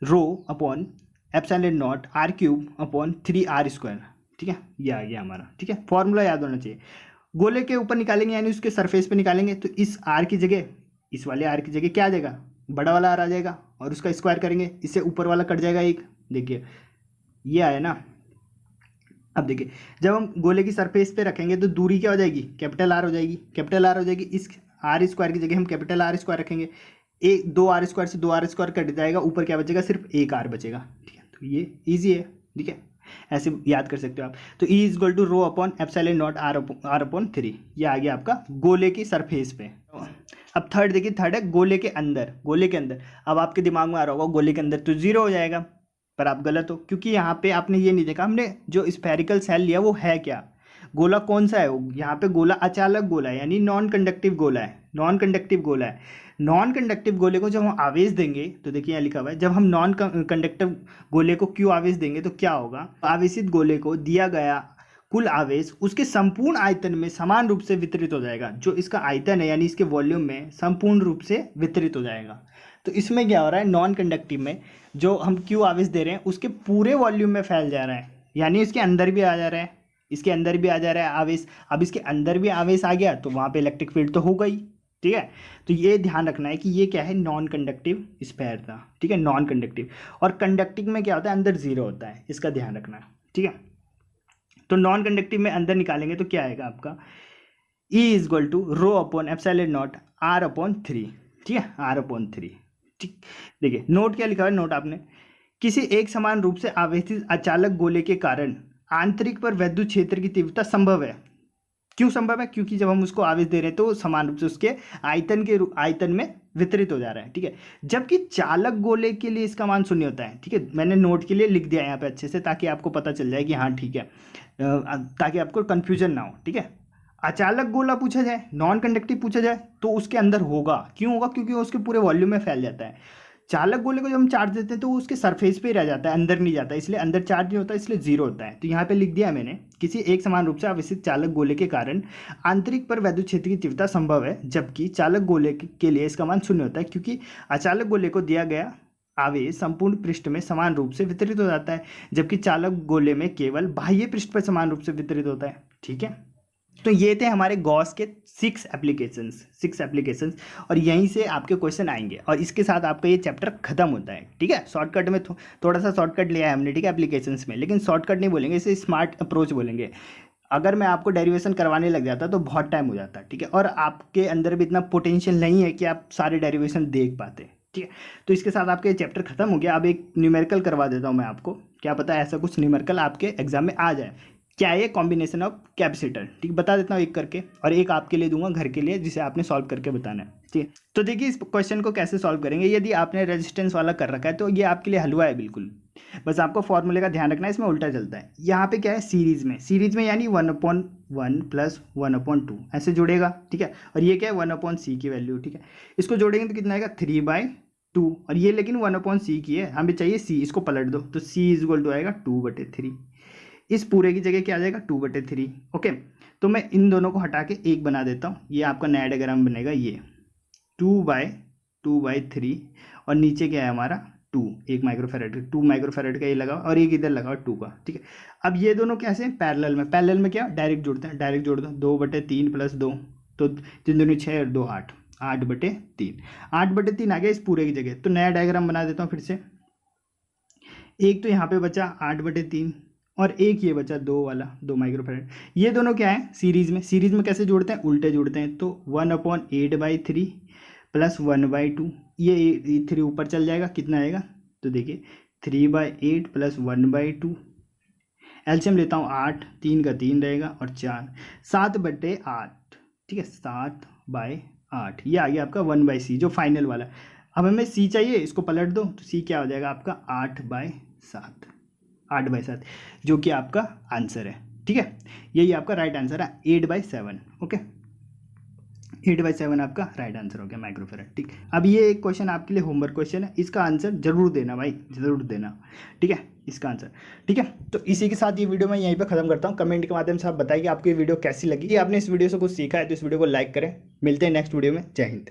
rho upon epsilon naught R cube upon 3r square, ठीक है, ये आ गया हमारा, ठीक है। फॉर्मूला याद होना चाहिए। गोले के ऊपर निकालेंगे यानी उसके सरफेस पे निकालेंगे, तो इस r की जगह, इस वाले r की जगह क्या आ जाएगा, बड़ा वाला r आ जाएगा, और उसका स्क्वायर करेंगे, इससे ऊपर वाला कट जाएगा एक, देखिए ये आया ना। अब देखिए जब हम गोले की सरफेस पे रखेंगे तो दूरी क्या हो जाएगी, कैपिटल R हो जाएगी, कैपिटल R हो जाएगी, इस r स्क्वायर की जगह हम कैपिटल R स्क्वायर रखेंगे, एक 2r स्क्वायर से 2r स्क्वायर कट जाएगा, ऊपर क्या बचेगा, सिर्फ एक r बचेगा, ठीक है। तो ये ईजी है, ठीक है, ऐसे याद कर सकते हो आप। तो E is equal to rho upon epsilon naught r upon 3, ये आ गया आपका गोले की सरफेस पे। अब थर्ड देखिए, थर्ड है गोले के अंदर, गोले के अंदर। अब आपके दिमाग में आ रहा होगा गोले के अंदर तो 0 हो जाएगा, पर आप गलत हो, क्योंकि यहाँ पे आपने ये नहीं देखा, हमने जो स्फेरिकल सेल लिया वो है क्या, गोला कौन सा है, यहाँ पे गोला अचालक गोला है, यानी नॉन कंडक्टिव गोला है, नॉन कंडक्टिव गोला है। नॉन कंडक्टिव गोले को जब हम आवेश देंगे तो देखिए यहाँ लिखा हुआ है, जब हम नॉन कंडक्टिव गोले को क्यों आवेश देंगे तो क्या होगा, आवेशित गोले को दिया गया कुल आवेश उसके संपूर्ण आयतन में समान रूप से वितरित हो जाएगा, जो इसका आयतन है यानी इसके वॉल्यूम में संपूर्ण रूप से वितरित हो जाएगा। तो इसमें क्या हो रहा है, नॉन कंडक्टिव में जो हम क्यू आवेश दे रहे हैं उसके पूरे वॉल्यूम में फैल जा रहा है, यानी इसके अंदर भी आ जा रहा है, इसके अंदर भी आ जा रहा है आवेश। अब इसके अंदर भी आवेश आ गया तो वहाँ पे इलेक्ट्रिक फील्ड तो हो गई, ठीक है। तो ये ध्यान रखना है कि ये क्या है, नॉन कंडक्टिव स्फीयर था, ठीक है, नॉन कंडक्टिव। और कंडक्टिव में क्या होता है, अंदर 0 होता है, इसका ध्यान रखना है, ठीक है। तो नॉन कंडक्टिव में अंदर निकालेंगे तो क्या आएगा आपका, E is equal to rho upon epsilon naught R upon 3, ठीक है, R अपॉन 3, ठीक। देखिए नोट क्या लिखा हुआ है, नोट आपने, किसी एक समान रूप से आवेशित अचालक गोले के कारण आंतरिक पर वैद्युत क्षेत्र की तीव्रता संभव है। क्यों संभव है, क्योंकि जब हम उसको आवेश दे रहे हैं तो समान रूप से उसके आयतन में वितरित हो जा रहा है, ठीक है। जबकि चालक गोले के लिए इसका मान 0 होता है, ठीक है। मैंने नोट के लिए लिख दिया यहाँ पे अच्छे से, ताकि आपको पता चल जाए कि हाँ ठीक है, ताकि आपको कन्फ्यूजन ना हो, ठीक है। अचालक गोला पूछा जाए, नॉन कंडक्टिव पूछा जाए तो उसके अंदर होगा, क्यों होगा, क्योंकि वो उसके पूरे वॉल्यूम में फैल जाता है। चालक गोले को जब हम चार्ज देते हैं तो वो उसके सरफेस पे ही रह जाता है, अंदर नहीं जाता, इसलिए अंदर चार्ज नहीं होता, इसलिए 0 होता है। तो यहाँ पे लिख दिया मैंने, किसी एक समान रूप से आवेशित चालक गोले के कारण आंतरिक पर वैद्युत क्षेत्र की तीव्रता संभव है, जबकि चालक गोले के लिए इसका मान 0 होता है, क्योंकि अचालक गोले को दिया गया आवेश संपूर्ण पृष्ठ में समान रूप से वितरित हो जाता है, जबकि चालक गोले में केवल बाह्य पृष्ठ पर समान रूप से वितरित होता है, ठीक है। तो ये थे हमारे गॉस के 6 एप्लीकेशंस, और यहीं से आपके क्वेश्चन आएंगे, और इसके साथ आपका ये चैप्टर खत्म होता है, ठीक है। शॉर्टकट में थोड़ा सा शॉर्टकट लिया है हमने, ठीक है, एप्लीकेशंस में, लेकिन शॉर्टकट नहीं बोलेंगे, इसे स्मार्ट अप्रोच बोलेंगे। अगर मैं आपको डेरिवेशन करवाने लग जाता तो बहुत टाइम हो जाता, ठीक है, और आपके अंदर भी इतना पोटेंशियल नहीं है कि आप सारे डेरिवेशन देख पाते, ठीक है। तो इसके साथ आपके चैप्टर खत्म हो गया। अब एक न्यूमेरिकल करवा देता हूँ मैं आपको, क्या पता ऐसा कुछ न्यूमेरिकल आपके एग्जाम में आ जाए। क्या है, कॉम्बिनेशन ऑफ कैपेसिटर, ठीक, बता देता हूँ एक करके, और एक आपके लिए दूंगा घर के लिए, जिसे आपने सॉल्व करके बताना है, ठीक है। तो देखिए इस क्वेश्चन को कैसे सॉल्व करेंगे। यदि आपने रेजिस्टेंस वाला कर रखा है तो ये आपके लिए हलवा है बिल्कुल, बस आपको फॉर्मूले का ध्यान रखना है, इसमें उल्टा चलता है। यहाँ पे क्या है, सीरीज में यानी 1/1 + 1/2 ऐसे जुड़ेगा, ठीक है। और ये क्या है, 1/c की वैल्यू, ठीक है। इसको जोड़ेंगे तो कितना आएगा, 3/2। और ये लेकिन 1/c की है, हमें चाहिए c, इसको पलट दो तो c = आएगा 2/3। इस पूरे की जगह क्या आ जाएगा, 2/3। ओके, तो मैं इन दोनों को हटा के एक बना देता हूँ। ये आपका नया डायग्राम बनेगा, ये 2/3 और नीचे क्या है हमारा 2, 1 माइक्रोफैराड, 2 माइक्रोफैराड का ये लगाओ और एक इधर लगाओ 2 का, ठीक है। अब ये दोनों कैसे हैं, पैरेलल में क्या डायरेक्ट जुड़ते हैं, डायरेक्ट जोड़ दो, 2/3 + 2 तो 3 दूनी 6 और 2 8, 8/3, 8/3 आ गया इस पूरे की जगह। तो नया डायग्राम बना देता हूँ फिर से। एक तो यहाँ पे बचा 8/3 और एक ये बचा 2 वाला, 2 माइक्रोफैराड। ये दोनों क्या है, सीरीज में कैसे जोड़ते हैं, उल्टे जोड़ते हैं। तो 1/8/3 + 1/2, ये 3 ऊपर चल जाएगा, कितना आएगा, तो देखिए 3/8 + 1/2। एलसीएम लेता हूँ 8, 3 का 3 रहेगा और 4, 7/8, ठीक है, 7/8। ये आ गया आपका 1/c जो फाइनल वाला। अब हमें c चाहिए, इसको पलट दो तो c क्या हो जाएगा आपका 8/7, 8/7 जो कि आपका आंसर है, ठीक है। यही आपका राइट आंसर है, 8/7। ओके, 8/7 आपका राइट आंसर हो गया माइक्रोफैराड, ठीक। अब ये एक क्वेश्चन आपके लिए होमवर्क क्वेश्चन है, इसका आंसर जरूर देना भाई, जरूर देना, ठीक है, इसका आंसर, ठीक है। तो इसी के साथ ये वीडियो मैं यहीं पे खत्म करता हूँ। कमेंट के माध्यम से आप बताइए कि आपको ये वीडियो कैसी लगी। आपने इस वीडियो से कुछ सीखा है तो इस वीडियो को लाइक करें। मिलते हैं नेक्स्ट वीडियो में। जय हिंद।